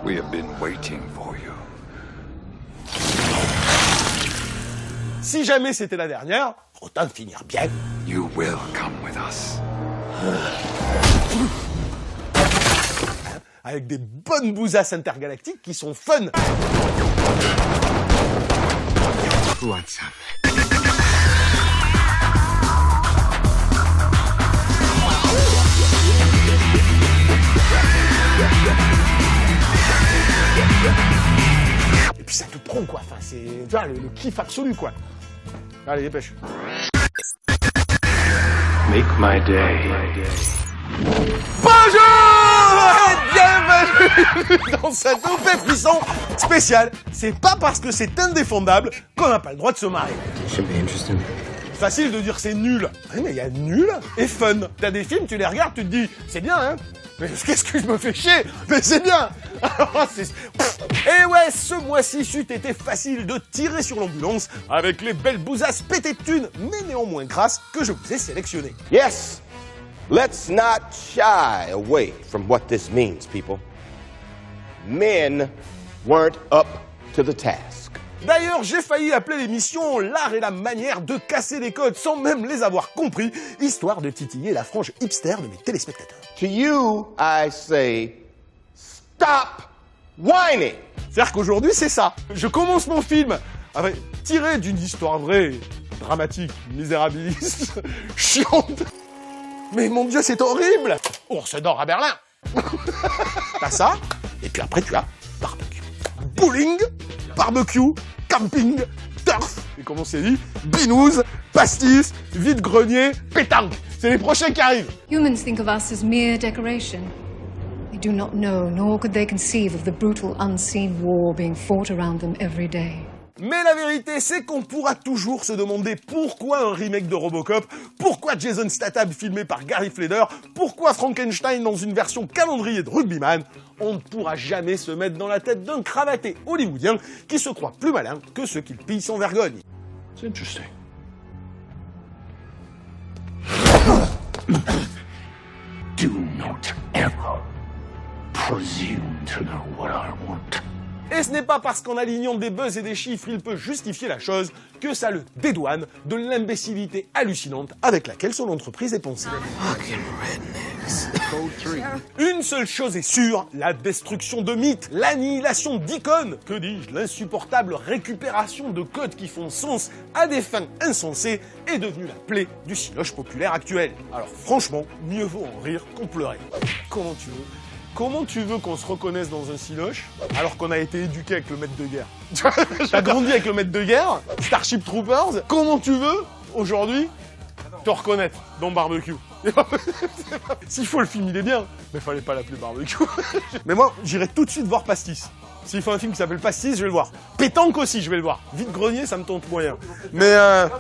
We have been waiting for you. Si jamais c'était la dernière, autant de finir bien. You will come with us. Avec des bonnes bousasses intergalactiques qui sont fun. Who wants some? Et puis ça te prend quoi, enfin c'est tu vois, le kiff absolu quoi. Allez, dépêche. Make my day. Bonjour et bienvenue dans cette OP Frisson spéciale. C'est pas parce que c'est indéfendable qu'on n'a pas le droit de se marrer. Should be interesting. Facile de dire c'est nul. Oui, mais il y a nul et fun. T'as des films, tu les regardes, tu te dis, c'est bien, hein. Mais qu'est-ce que je me fais chier. Mais c'est bien. Alors, et ouais, ce mois-ci, c'eût été facile de tirer sur l'ambulance avec les belles bousasses pétées de thunes, mais néanmoins grasses, que je vous ai sélectionnées. Yes, let's not shy away from what this means, people. Men weren't up to the task. D'ailleurs, j'ai failli appeler l'émission « L'art et la manière de casser les codes » sans même les avoir compris, histoire de titiller la frange hipster de mes téléspectateurs. To you, I say, stop whining. C'est-à-dire qu'aujourd'hui, c'est ça. Je commence mon film avec tiré d'une histoire vraie, dramatique, misérabiliste, chiante. Mais mon Dieu, c'est horrible. Ours d'or à Berlin. T'as ça, et puis après tu as barbecue. Bowling, barbecue, camping, turf, et comme on s'est dit, binouze, pastis, vide-grenier, pétanque. C'est les prochains qui arrivent. Humans think of us as mere decoration. They do not know, nor could they conceive of the brutal unseen war being fought around them every day. Mais la vérité, c'est qu'on pourra toujours se demander pourquoi un remake de Robocop, pourquoi Jason Statham filmé par Gary Fleder, pourquoi Frankenstein dans une version calendrier de Rugbyman. On ne pourra jamais se mettre dans la tête d'un cravaté hollywoodien qui se croit plus malin que ceux qui le pillent sans vergogne. It's interesting. Do not ever presume to know what I want. Et ce n'est pas parce qu'en alignant des buzz et des chiffres, il peut justifier la chose que ça le dédouane de l'imbécilité hallucinante avec laquelle son entreprise est pensée. Une seule chose est sûre, la destruction de mythes, l'annihilation d'icônes, que dis-je, l'insupportable récupération de codes qui font sens à des fins insensées est devenue la plaie du siloche populaire actuel. Alors franchement, mieux vaut en rire qu'en pleurer. Comment tu veux qu'on se reconnaisse dans un siloche alors qu'on a été éduqué avec le maître de guerre? T'as grandi avec le maître de guerre, Starship Troopers, comment tu veux, aujourd'hui, te reconnaître dans Barbecue? S'il faut, le film il est bien, mais fallait pas l'appeler Barbecue. Mais moi, j'irai tout de suite voir Pastis. S'il faut un film qui s'appelle Pastis, je vais le voir. Pétanque aussi, je vais le voir. Vide-grenier, ça me tente moyen. Mais hein?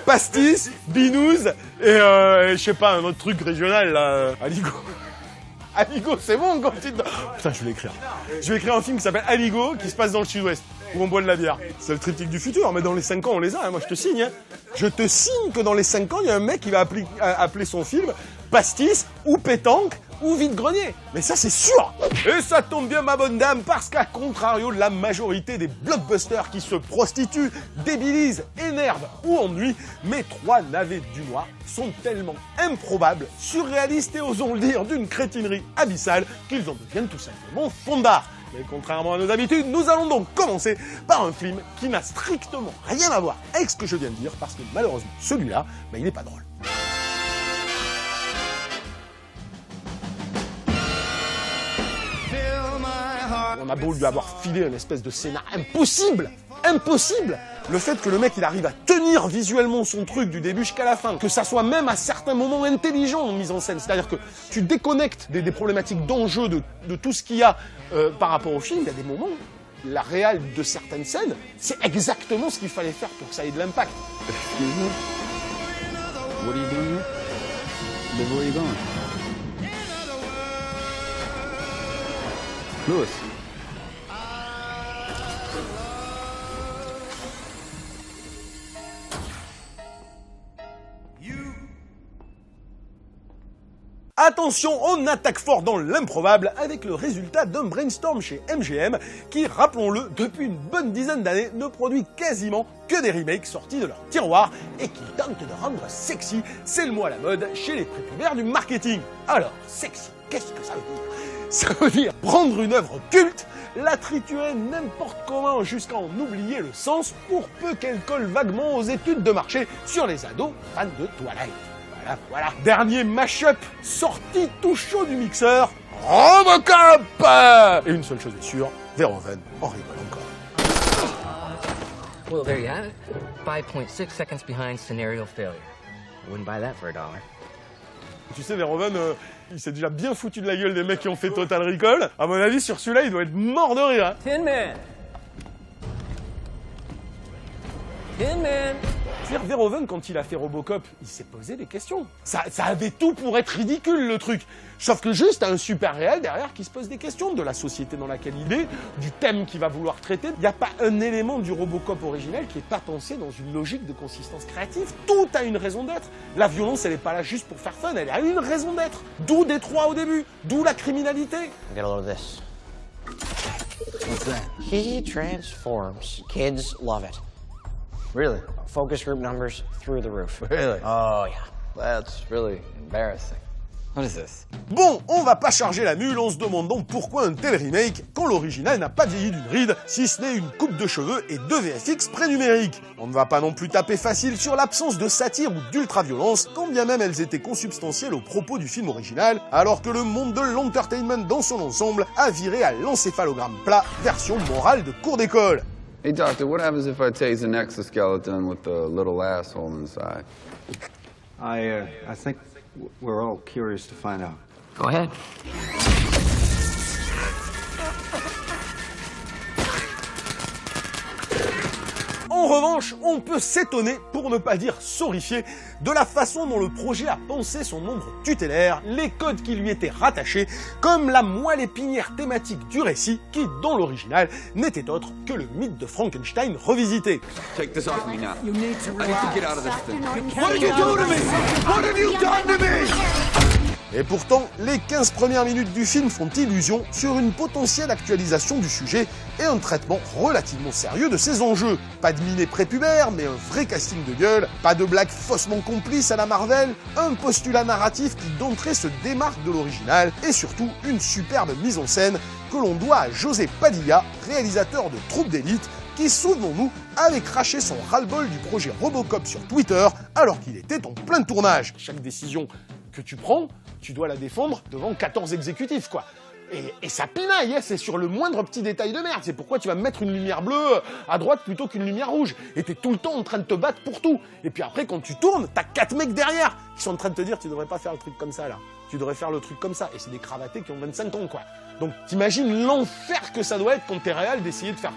Pastis, binouze, et je sais pas, un autre truc régional, là, Aligo. Aligo, c'est bon quand tu... Putain, je vais l'écrire. Je vais écrire un film qui s'appelle Aligo, qui se passe dans le sud-ouest, où on boit de la bière. C'est le triptyque du futur, mais dans les 5 ans, on les a, hein. Moi je te signe. Hein. Je te signe que dans les 5 ans, il y a un mec qui va appeler son film Pastis, ou Pétanque, ou Vide-grenier. Mais ça, c'est sûr. Et ça tombe bien, ma bonne dame, parce qu'à contrario de la majorité des blockbusters qui se prostituent, débilisent, énervent ou ennuient, mes 3 navets du mois sont tellement improbables, surréalistes et osons le dire d'une crétinerie abyssale qu'ils en deviennent tout simplement fondards. Mais contrairement à nos habitudes, nous allons donc commencer par un film qui n'a strictement rien à voir avec ce que je viens de dire, parce que malheureusement, celui-là, il n'est pas drôle. On a beau lui avoir filé une espèce de scénar impossible. Le fait que le mec il arrive à tenir visuellement son truc du début jusqu'à la fin, que ça soit même à certains moments intelligent en mise en scène, c'est-à-dire que tu déconnectes des problématiques d'enjeu de tout ce qu'il y a par rapport au film, il y a des moments, la réal de certaines scènes, c'est exactement ce qu'il fallait faire pour que ça ait de l'impact. What are you doing here? Where are you going? Louis. Attention, on attaque fort dans l'improbable avec le résultat d'un brainstorm chez MGM qui, rappelons-le, depuis une bonne dizaine d'années, ne produit quasiment que des remakes sortis de leur tiroir et qui tentent de rendre sexy, c'est le mot à la mode chez les prépubères du marketing. Alors, sexy, qu'est-ce que ça veut dire? Ça veut dire prendre une œuvre culte, la triturer n'importe comment jusqu'à en oublier le sens pour peu qu'elle colle vaguement aux études de marché sur les ados fans de Twilight. Voilà. Dernier mash-up sorti tout chaud du mixeur, Robocop. Et une seule chose est sûre, Verhoeven en rigole encore. Well, there you have it. 5.6 seconds behind scenario failure. I wouldn't buy that for $1. Tu sais, Verhoeven, il s'est déjà bien foutu de la gueule des mecs qui ont fait Total Recall. À mon avis, sur celui-là, il doit être mort de rire. Hein. Tin Man! Tin Man! C'est-à-dire, Verhoeven, quand il a fait Robocop, il s'est posé des questions. Ça avait tout pour être ridicule, le truc. Sauf que juste, t'as un super réel derrière qui se pose des questions de la société dans laquelle il est, du thème qu'il va vouloir traiter. Il n'y a pas un élément du Robocop originel qui n'est pas pensé dans une logique de consistance créative. Tout a une raison d'être. La violence, elle n'est pas là juste pour faire fun, elle a une raison d'être. D'où Détroit au début, d'où la criminalité. Get a load of this. What's that? He transforms. Kids love it. Really? Focus group numbers through the roof. Really? Oh, yeah. That's really embarrassing. What is this? Bon, on va pas charger la mule en se demandant pourquoi un tel remake quand l'original n'a pas vieilli d'une ride, si ce n'est une coupe de cheveux et 2 VFX pré-numériques. On ne va pas non plus taper facile sur l'absence de satire ou d'ultra-violence, quand bien même elles étaient consubstantielles aux propos du film original, alors que le monde de l'entertainment dans son ensemble a viré à l'encéphalogramme plat, version morale de cours d'école. Hey, doctor, what happens if I tase an exoskeleton with a little asshole inside? I think we're all curious to find out. Go ahead. En revanche, on peut s'étonner, pour ne pas dire s'horrifier, de la façon dont le projet a pensé son nombre tutélaire, les codes qui lui étaient rattachés, comme la moelle épinière thématique du récit qui, dans l'original, n'était autre que le mythe de Frankenstein revisité. Take this off me now. I need to get out of this thing. What did you do to me? What have you done to me? Et pourtant, les 15 premières minutes du film font illusion sur une potentielle actualisation du sujet et un traitement relativement sérieux de ses enjeux. Pas de minet prépubère, mais un vrai casting de gueule, pas de blagues faussement complices à la Marvel, un postulat narratif qui d'entrée se démarque de l'original et surtout une superbe mise en scène que l'on doit à José Padilla, réalisateur de Troupe d'élite, qui, souvenons-nous, avait craché son ras-le-bol du projet Robocop sur Twitter alors qu'il était en plein tournage. Chaque décision que tu prends, tu dois la défendre devant 14 exécutifs, quoi. Et ça pinaille, hein, c'est sur le moindre petit détail de merde. C'est pourquoi tu vas mettre une lumière bleue à droite plutôt qu'une lumière rouge. Et t'es tout le temps en train de te battre pour tout. Et puis après, quand tu tournes, t'as 4 mecs derrière qui sont en train de te dire, tu devrais pas faire le truc comme ça, là. Tu devrais faire le truc comme ça. Et c'est des cravatés qui ont 25 ans, quoi. Donc t'imagines l'enfer que ça doit être quand t'es réel d'essayer de faire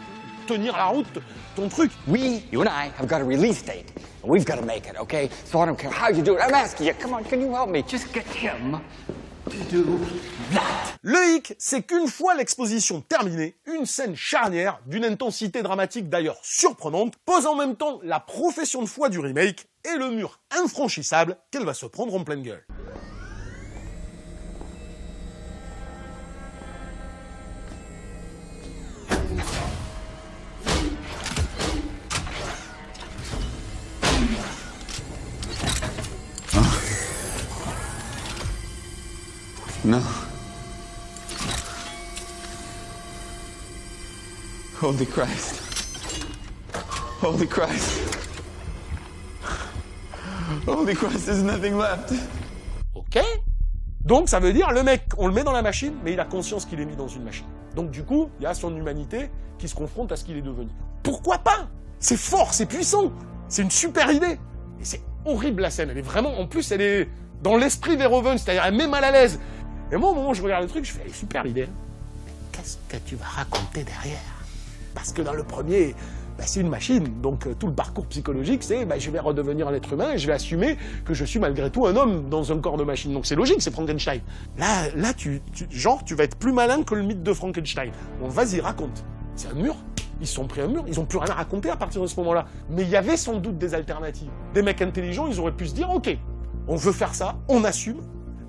tenir la route ton truc. We, you and I, have got a release date. And we've got to make it, okay? So I don't care how you do it. I'm asking you, come on, can you help me? Just get him to do that. Le hic, c'est qu'une fois l'exposition terminée, une scène charnière, d'une intensité dramatique d'ailleurs surprenante, pose en même temps la profession de foi du remake et le mur infranchissable qu'elle va se prendre en pleine gueule. No. Holy Christ. Holy Christ. Holy Christ, there's nothing left. Ok. Donc ça veut dire, le mec, on le met dans la machine, mais il a conscience qu'il est mis dans une machine. Donc du coup, il y a son humanité qui se confronte à ce qu'il est devenu. Pourquoi pas? C'est fort, c'est puissant, c'est une super idée. Et c'est horrible la scène, elle est vraiment, en plus elle est dans l'esprit Verhoeven, c'est-à-dire elle met mal à l'aise. Et moi, au moment où je regarde le truc, je fais, elle est super l'idée. Qu'est-ce que tu vas raconter derrière? Parce que dans le premier, c'est une machine, donc tout le parcours psychologique, c'est je vais redevenir un être humain et je vais assumer que je suis malgré tout un homme dans un corps de machine. Donc c'est logique, c'est Frankenstein. Là, tu vas être plus malin que le mythe de Frankenstein. Bon, vas-y, raconte. C'est un mur. Ils se sont pris un mur, ils n'ont plus rien à raconter à partir de ce moment-là. Mais il y avait sans doute des alternatives. Des mecs intelligents, ils auraient pu se dire, ok, on veut faire ça, on assume.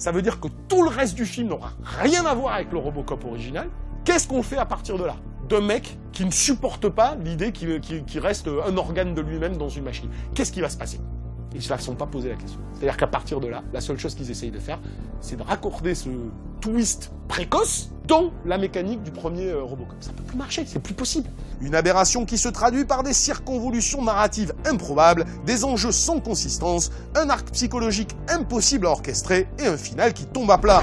Ça veut dire que tout le reste du film n'aura rien à voir avec le Robocop original. Qu'est-ce qu'on fait à partir de là? D'un mec qui ne supporte pas l'idée qu'il reste un organe de lui-même dans une machine. Qu'est-ce qui va se passer? Ils ne se la sont pas posé la question. C'est-à-dire qu'à partir de là, la seule chose qu'ils essayent de faire, c'est de raccorder ce twist précoce dans la mécanique du premier Robocop. Ça peut plus marcher, c'est plus possible. Une aberration qui se traduit par des circonvolutions narratives improbables, des enjeux sans consistance, un arc psychologique impossible à orchestrer et un final qui tombe à plat.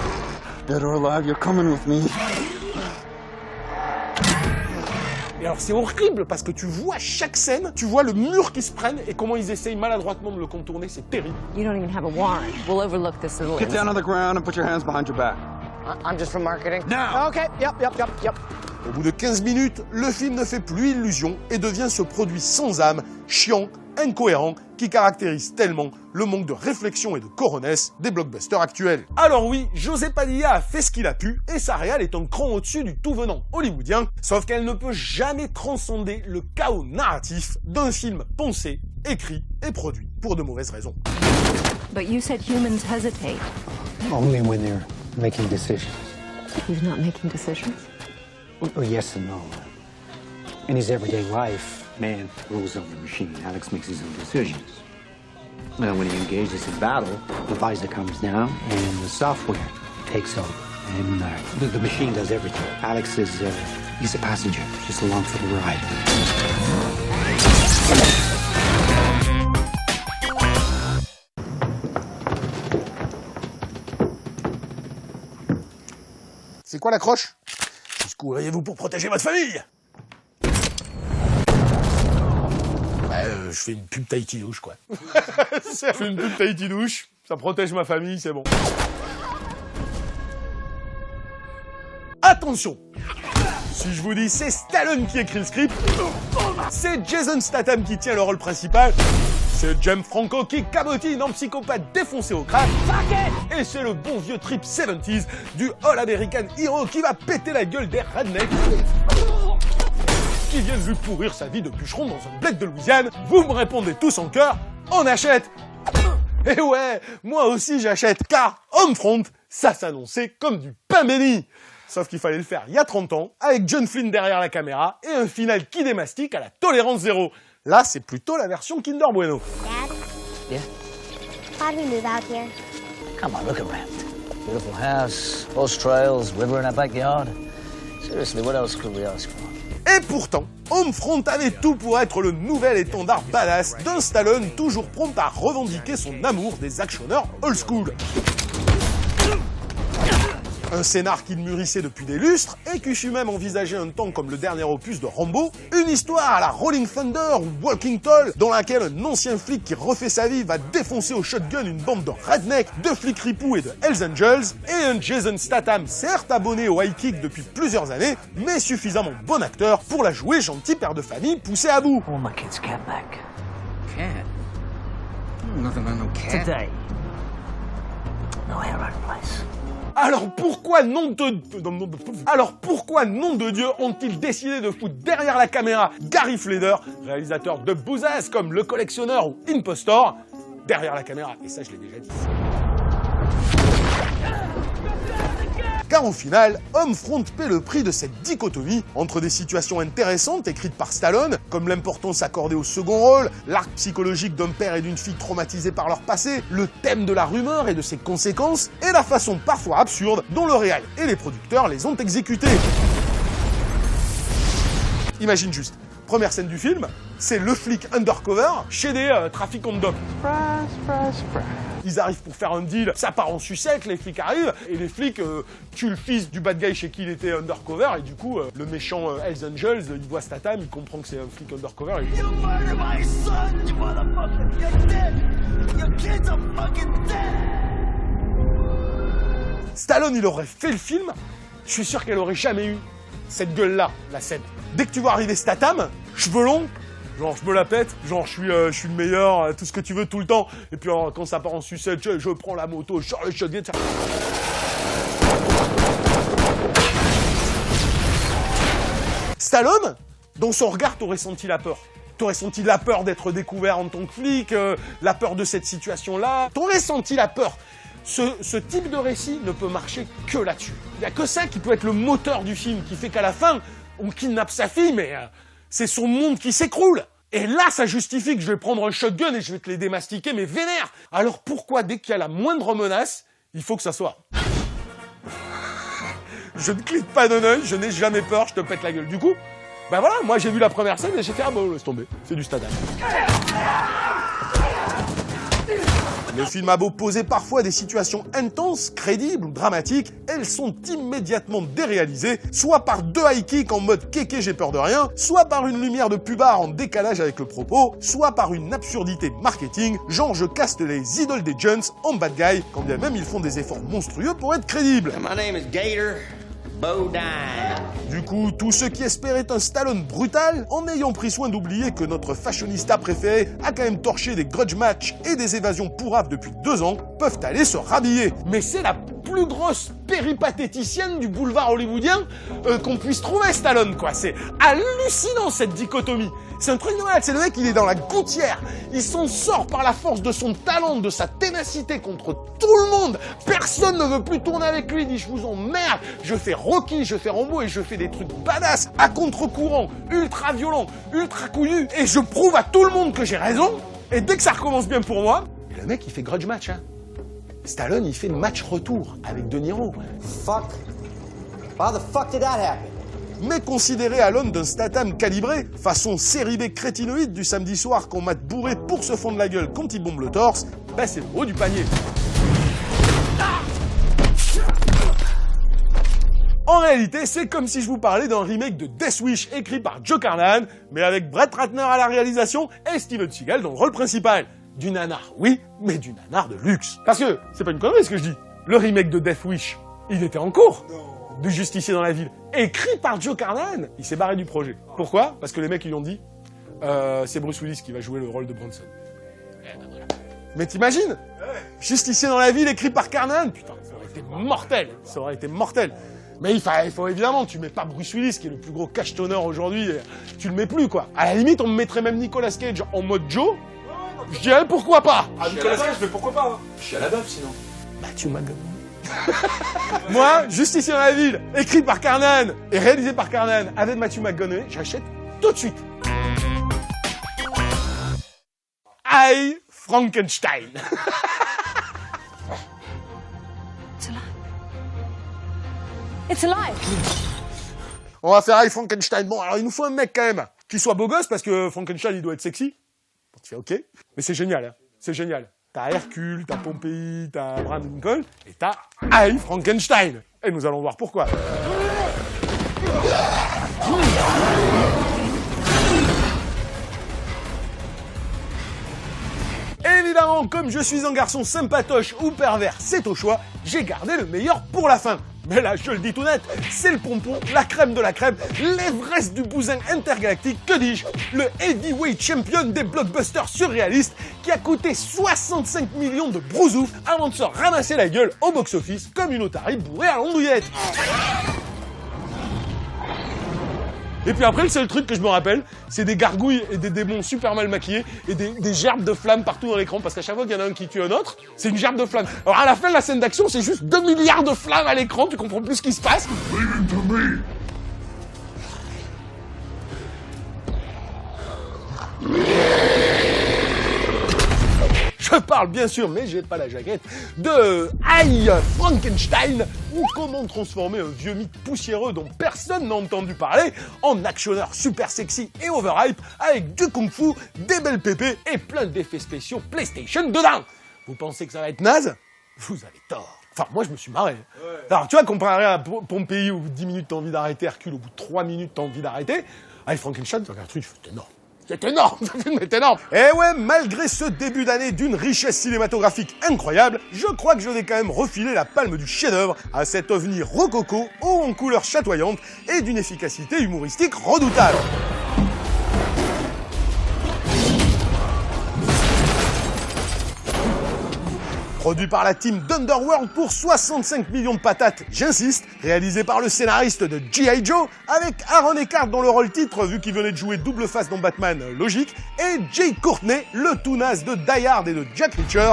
Dead or alive, you're coming with me. Et alors c'est horrible parce que tu vois chaque scène, tu vois le mur qui se prenne et comment ils essayent maladroitement de le contourner, c'est terrible. You don't even have a warrant. We'll overlook this little... Get down on the ground and put your hands behind your back. I'm just from marketing. Now! Okay, yep. Au bout de 15 minutes, le film ne fait plus illusion et devient ce produit sans âme, chiant, incohérent, qui caractérise tellement le manque de réflexion et de coronesse des blockbusters actuels. Alors oui, José Padilla a fait ce qu'il a pu, et sa réal est un cran au-dessus du tout venant hollywoodien, sauf qu'elle ne peut jamais transcender le chaos narratif d'un film pensé, écrit et produit pour de mauvaises raisons. But you said humans hesitate. Only when they're making decisions. He's not making decisions? Oh, yes and no. In his everyday life, man rules over the machine. Alex makes his own decisions. Well, when he engages in battle, the visor comes down and the software takes over. And the machine does everything. Alex is he's a passenger, just along for the ride. C'est quoi l'accroche? Jusqu'où iriez-vous pour protéger votre famille? Je fais une pub Tahiti douche, quoi. Je fais une pub Tahiti douche, ça protège ma famille, c'est bon. Attention! Si je vous dis c'est Stallone qui écrit le script, c'est Jason Statham qui tient le rôle principal, c'est James Franco qui cabotine en psychopathe défoncé au crâne, et c'est le bon vieux trip 70s du All-American Hero qui va péter la gueule des rednecks qui viennent lui pourrir sa vie de bûcheron dans un bled de Louisiane. Vous me répondez tous en chœur, on achète. Et ouais, moi aussi j'achète, car Homefront, ça s'annonçait comme du pain béni. Sauf qu'il fallait le faire il y a 30 ans, avec John Flynn derrière la caméra, et un final qui démastique à la tolérance zéro. Là, c'est plutôt la version Kinder Bueno. Dad? Yeah? Why'd we move out here? Come on, look around. Beautiful house, horse trails, river in our backyard. Seriously, what else could we ask for? Et pourtant, Homefront avait tout pour être le nouvel étendard badass d'un Stallone toujours prompt à revendiquer son amour des actionneurs old school. Un scénar qu'il mûrissait depuis des lustres et qui fut même envisagé un temps comme le dernier opus de Rambo, une histoire à la Rolling Thunder ou Walking Tall dans laquelle un ancien flic qui refait sa vie va défoncer au shotgun une bande de rednecks, de flics ripoux et de Hells Angels, et un Jason Statham certes abonné au high kick depuis plusieurs années, mais suffisamment bon acteur pour la jouer gentil père de famille poussé à bout. Oh, my kid's cat back. Cat? Nothing on no cat. Today. No hair out of place. Alors pourquoi, nom de Dieu, ont-ils décidé de foutre derrière la caméra Gary Fleder, réalisateur de Bouzaz comme Le Collectionneur ou Impostor, derrière la caméra? Et ça, je l'ai déjà dit. Car au final, Homefront paie le prix de cette dichotomie entre des situations intéressantes écrites par Stallone, comme l'importance accordée au second rôle, l'arc psychologique d'un père et d'une fille traumatisés par leur passé, le thème de la rumeur et de ses conséquences, et la façon parfois absurde dont le réal et les producteurs les ont exécutés. Imagine juste, première scène du film, c'est le flic undercover chez des trafiquants de dope. Ils arrivent pour faire un deal, ça part en sucette, les flics arrivent, et les flics tuent le fils du bad guy chez qui il était undercover, et du coup, le méchant Hells Angels, il voit Statham, il comprend que c'est un flic undercover, et il dit... Stallone, il aurait fait le film, je suis sûr qu'elle aurait jamais eu cette gueule-là, la scène. Dès que tu vois arriver Statham, cheveux longs, genre je me la pète, genre je suis le meilleur, tout ce que tu veux tout le temps. Et puis alors, quand ça part en sucette, je prends la moto, je sors le shotgun. Stallone, dans son regard, t'aurais senti la peur. T'aurais senti la peur d'être découvert en tant que flic, la peur de cette situation-là. T'aurais senti la peur. Ce type de récit ne peut marcher que là-dessus. Il n'y a que ça qui peut être le moteur du film, qui fait qu'à la fin, on kidnappe sa fille, mais c'est son monde qui s'écroule. Et là, ça justifie que je vais prendre un shotgun et je vais te les démastiquer, mais vénère. Alors pourquoi, dès qu'il y a la moindre menace, il faut que ça soit... Je ne clique pas d'un œil, je n'ai jamais peur, je te pète la gueule. Du coup, ben voilà, moi j'ai vu la première scène et j'ai fait, ah bon, laisse tomber, c'est du stade. Le film a beau poser parfois des situations intenses, crédibles ou dramatiques, elles sont immédiatement déréalisées, soit par deux high kicks en mode kéké j'ai peur de rien, soit par une lumière de pubard en décalage avec le propos, soit par une absurdité marketing, genre je caste les idoles des Jones en bad guy, quand bien même ils font des efforts monstrueux pour être crédibles. My name is Gator Bodine. Du coup, tous ceux qui espéraient un Stallone brutal, en ayant pris soin d'oublier que notre fashionista préféré a quand même torché des grudge matchs et des évasions pourraves depuis 2 ans, peuvent aller se rhabiller. Mais c'est la plus grosse péripatéticienne du boulevard hollywoodien qu'on puisse trouver, Stallone, quoi. C'est hallucinant, cette dichotomie. C'est un truc de malade, c'est le mec, il est dans la gouttière. Il s'en sort par la force de son talent, de sa ténacité contre tout le monde. Personne ne veut plus tourner avec lui, il dit je vous emmerde. Je fais Rocky, je fais Rambo et je fais des trucs badass, à contre-courant, ultra violent, ultra couillu. Et je prouve à tout le monde que j'ai raison. Et dès que ça recommence bien pour moi, et le mec, il fait grudge match, hein. Stallone, il fait match retour avec De Niro. Fuck. How the fuck did that happen? Mais considéré à l'aune d'un Statham calibré, façon série B crétinoïde du samedi soir qu'on mate bourré pour se fondre la gueule quand il bombe le torse, bah c'est le haut du panier. En réalité, c'est comme si je vous parlais d'un remake de Death Wish écrit par Joe Carnahan, mais avec Brett Ratner à la réalisation et Steven Seagal dans le rôle principal. Du nanar, oui, mais du nanar de luxe. Parce que, c'est pas une connerie ce que je dis, le remake de Death Wish, il était en cours. Du Justicier dans la ville, écrit par Joe Carnahan. Il s'est barré du projet. Pourquoi? Parce que les mecs, ils lui ont dit, c'est Bruce Willis qui va jouer le rôle de Bronson. Mais t'imagines? Justicier dans la ville, écrit par Carnahan. Putain, ça aurait été mortel. Ça aurait été mortel. Mais il faut évidemment, tu mets pas Bruce Willis, qui est le plus gros cash-tonner aujourd'hui, tu le mets plus, quoi. À la limite, on me mettrait même Nicolas Cage en mode Joe. Je dirais pourquoi pas. Ah, Nicolas Cage, mais pourquoi pas? Je suis à la bœuf, sinon. Matthew McConaughey. Moi, Justicier dans la ville, écrit par Carnahan et réalisé par Carnahan avec Matthew McConaughey, j'achète tout de suite. I Frankenstein. It's alive. On va faire I Frankenstein. Bon, alors il nous faut un mec quand même qui soit beau gosse parce que Frankenstein il doit être sexy. Bon, tu fais ok, mais c'est génial, hein. C'est génial. T'as Hercule, t'as Pompéi, t'as Abraham Lincoln, et t'as I Frankenstein. Et nous allons voir pourquoi. Évidemment, comme je suis un garçon sympatoche ou pervers, c'est au choix, j'ai gardé le meilleur pour la fin. Mais là, je le dis tout net, c'est le pompon, la crème de la crème, l'Everest du bousin intergalactique, que dis-je, le heavyweight champion des blockbusters surréalistes qui a coûté 65 millions de brousouf avant de se ramasser la gueule au box-office comme une otarie bourrée à l'andouillette. Et puis après, le seul truc que je me rappelle, c'est des gargouilles et des démons super mal maquillés et des gerbes de flammes partout dans l'écran, parce qu'à chaque fois qu'il y en a un qui tue un autre, c'est une gerbe de flammes. Alors à la fin de la scène d'action, c'est juste 2 milliards de flammes à l'écran, tu comprends plus ce qui se passe. Je parle bien sûr, mais j'ai pas la jaquette, de I Frankenstein, ou comment transformer un vieux mythe poussiéreux dont personne n'a entendu parler en actionneur super sexy et overhype avec du kung-fu, des belles pépées et plein d'effets spéciaux PlayStation dedans. Vous pensez que ça va être naze? Vous avez tort. Enfin, moi, je me suis marré. Ouais. Alors, tu vois, comparé à Pompéi, au bout de 10 minutes, t'as envie d'arrêter, Hercule, au bout de 3 minutes, t'as envie d'arrêter, I Frankenstein, tu regardes le truc, c'est énorme. C'est énorme, ce film est énorme. Et ouais, malgré ce début d'année d'une richesse cinématographique incroyable, je crois que je vais quand même refiler la palme du chef-d'œuvre à cet ovni rococo, haut en couleurs chatoyantes et d'une efficacité humoristique redoutable. Produit par la team d'Underworld pour 65 millions de patates, j'insiste, réalisé par le scénariste de G.I. Joe, avec Aaron Eckhart dans le rôle titre, vu qu'il venait de jouer double face dans Batman, logique, et Jay Courtney, le tout naze de Die Hard et de Jack Reacher.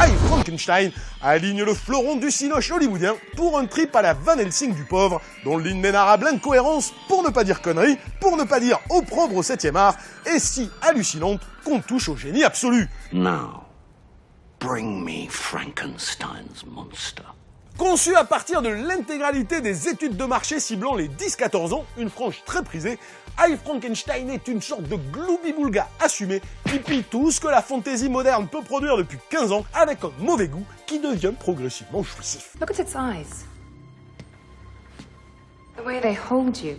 I, Frankenstein aligne le fleuron du cinoche hollywoodien pour un trip à la Van Helsing du pauvre, dont l'inénarrable incohérence, pour ne pas dire connerie, pour ne pas dire opprobre au 7e art, est si hallucinante qu'on touche au génie absolu. Now, bring me Frankenstein's monster. Conçu à partir de l'intégralité des études de marché ciblant les 10-14 ans, une frange très prisée, I, Frankenstein est une sorte de gloubi-boulga assumé qui pille tout ce que la fantaisie moderne peut produire depuis 15 ans avec un mauvais goût qui devient progressivement jouissif. Look at its eyes. The way they hold you.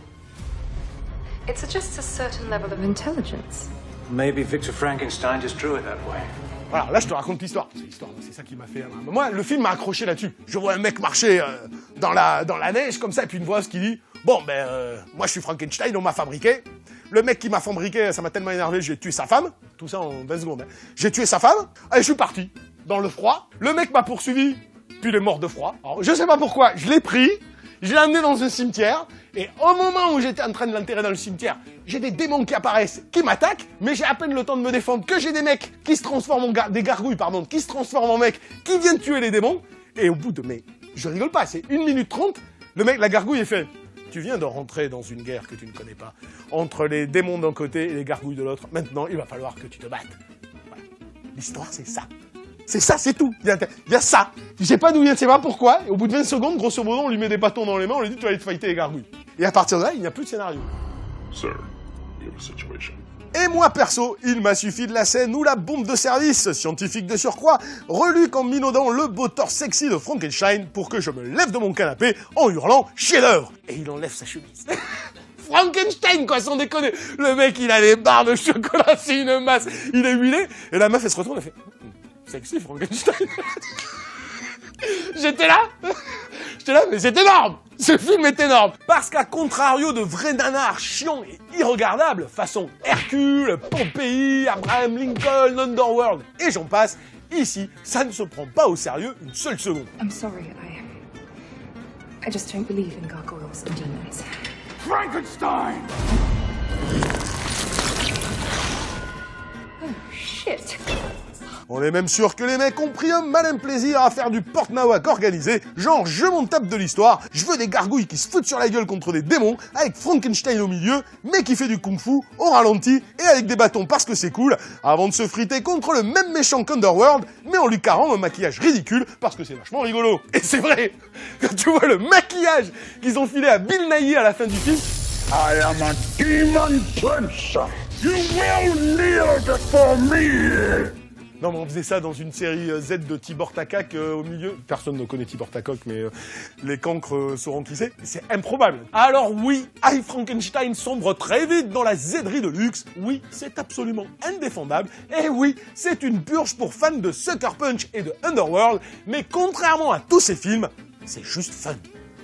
It suggests a certain level of intelligence. Maybe Victor Frankenstein just drew it that way. Voilà, là je te raconte l'histoire. C'est l'histoire, c'est ça qui m'a fait... Moi, le film m'a accroché là-dessus. Je vois un mec marcher dans la neige comme ça, et puis une voix qui dit « Bon, moi je suis Frankenstein, on m'a fabriqué. Le mec qui m'a fabriqué, ça m'a tellement énervé, j'ai tué sa femme. » Tout ça en 20 secondes. Hein. J'ai tué sa femme, et je suis parti. Dans le froid. Le mec m'a poursuivi, puis il est mort de froid. Alors, je sais pas pourquoi, je l'ai pris, je l'ai amené dans un cimetière, et au moment où j'étais en train de l'enterrer dans le cimetière, j'ai des démons qui apparaissent, qui m'attaquent, mais j'ai à peine le temps de me défendre que j'ai des mecs qui se transforment en des gargouilles, pardon, qui se transforment en mecs, qui viennent tuer les démons, et au bout de, mais je rigole pas, c'est 1 minute 30, le mec, la gargouille est fait. Tu viens de rentrer dans une guerre que tu ne connais pas, entre les démons d'un côté et les gargouilles de l'autre, maintenant il va falloir que tu te battes. Voilà. L'histoire c'est ça. C'est ça, c'est tout. Il y a ça. Je sais pas d'où il vient, je sais pas pourquoi. Et au bout de 20 secondes, grosso modo, on lui met des bâtons dans les mains, on lui dit tu vas aller te fighter les gargouilles. Et à partir de là, il n'y a plus de scénario. Sir, we have a situation. Et moi, perso, il m'a suffi de la scène où la bombe de service, scientifique de surcroît, reluque en minaudant le beau torse sexy de Frankenstein pour que je me lève de mon canapé en hurlant « chef-d'œuvre !» Et il enlève sa chemise. Frankenstein, quoi, sans déconner. Le mec, il a les barres de chocolat, c'est une masse. Il est huilé. Et la meuf, elle se retourne, elle fait « sexy, Frankenstein !» J'étais là, mais c'est énorme. Ce film est énorme. Parce qu'à contrario de vrais nanars chiants et irregardables, façon Hercule, Pompéi, Abraham Lincoln, Underworld, et j'en passe, ici, ça ne se prend pas au sérieux une seule seconde. I'm sorry, I just don't believe in gargoyles and demons. Frankenstein! Oh, shit. On est même sûr que les mecs ont pris un malin plaisir à faire du porte-nawak organisé, genre je m'en tape de l'histoire, je veux des gargouilles qui se foutent sur la gueule contre des démons, avec Frankenstein au milieu, mais qui fait du kung-fu au ralenti et avec des bâtons parce que c'est cool, avant de se friter contre le même méchant qu'Underworld, mais en lui carrant un maquillage ridicule parce que c'est vachement rigolo. Et c'est vrai, quand tu vois le maquillage qu'ils ont filé à Bill Nighy à la fin du film, I am a demon prince. You will kneel before me. Non, mais on faisait ça dans une série Z de Tibor Takak au milieu. Personne ne connaît Tibor Takak, mais les cancres sauront qui c'est. C'est improbable. Alors oui, I, Frankenstein sombre très vite dans la zèderie de luxe. Oui, c'est absolument indéfendable. Et oui, c'est une purge pour fans de Sucker Punch et de Underworld. Mais contrairement à tous ces films, c'est juste fun.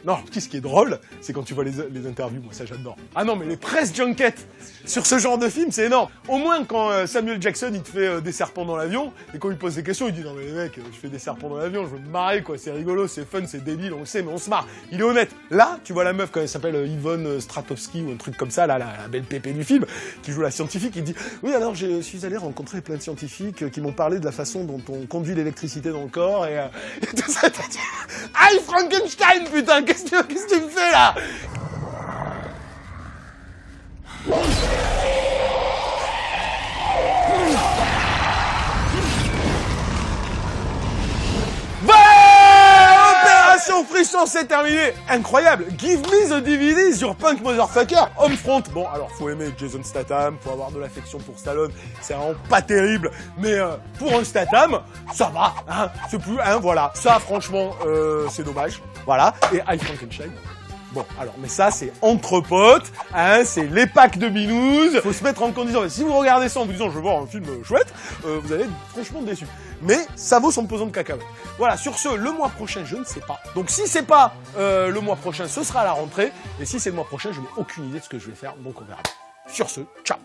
Non, ce qui est drôle, c'est quand tu vois les interviews, moi ça j'adore. Ah non, mais les press junkets sur ce genre de film, c'est énorme. Au moins quand Samuel Jackson, il te fait des serpents dans l'avion, et quand il pose des questions, il dit « Non mais les mecs, je fais des serpents dans l'avion, je veux me marrer quoi, c'est rigolo, c'est fun, c'est débile, on le sait, mais on se marre. » Il est honnête. Là, tu vois la meuf, quand elle s'appelle Yvonne Stratovski ou un truc comme ça, là, la belle pépé du film, qui joue la scientifique, il dit « Oui, alors je suis allé rencontrer plein de scientifiques qui m'ont parlé de la façon dont on conduit l'électricité dans le corps, et tout ça. » Aïe, Frankenstein, putain, qu'est-ce que tu me fais là? Opération Frisson, c'est terminé. Incroyable. Give me the DVDs, your punk motherfucker. Homefront. Bon, alors faut aimer Jason Statham, faut avoir de l'affection pour Stallone. C'est vraiment pas terrible, mais pour un Statham, ça va. Hein, c'est plus, hein, voilà. Ça, franchement, c'est dommage. Voilà. Et I, Frankenstein. Bon, alors, mais ça, c'est entre potes, hein, c'est les packs de binous. Faut se mettre en condition. Si vous regardez ça en vous disant, je veux voir un film chouette, vous allez être franchement déçu. Mais ça vaut son pesant de cacahuètes. Voilà, sur ce, le mois prochain, je ne sais pas. Donc, si c'est pas le mois prochain, ce sera à la rentrée. Et si c'est le mois prochain, je n'ai aucune idée de ce que je vais faire. Donc, on verra. Sur ce, ciao.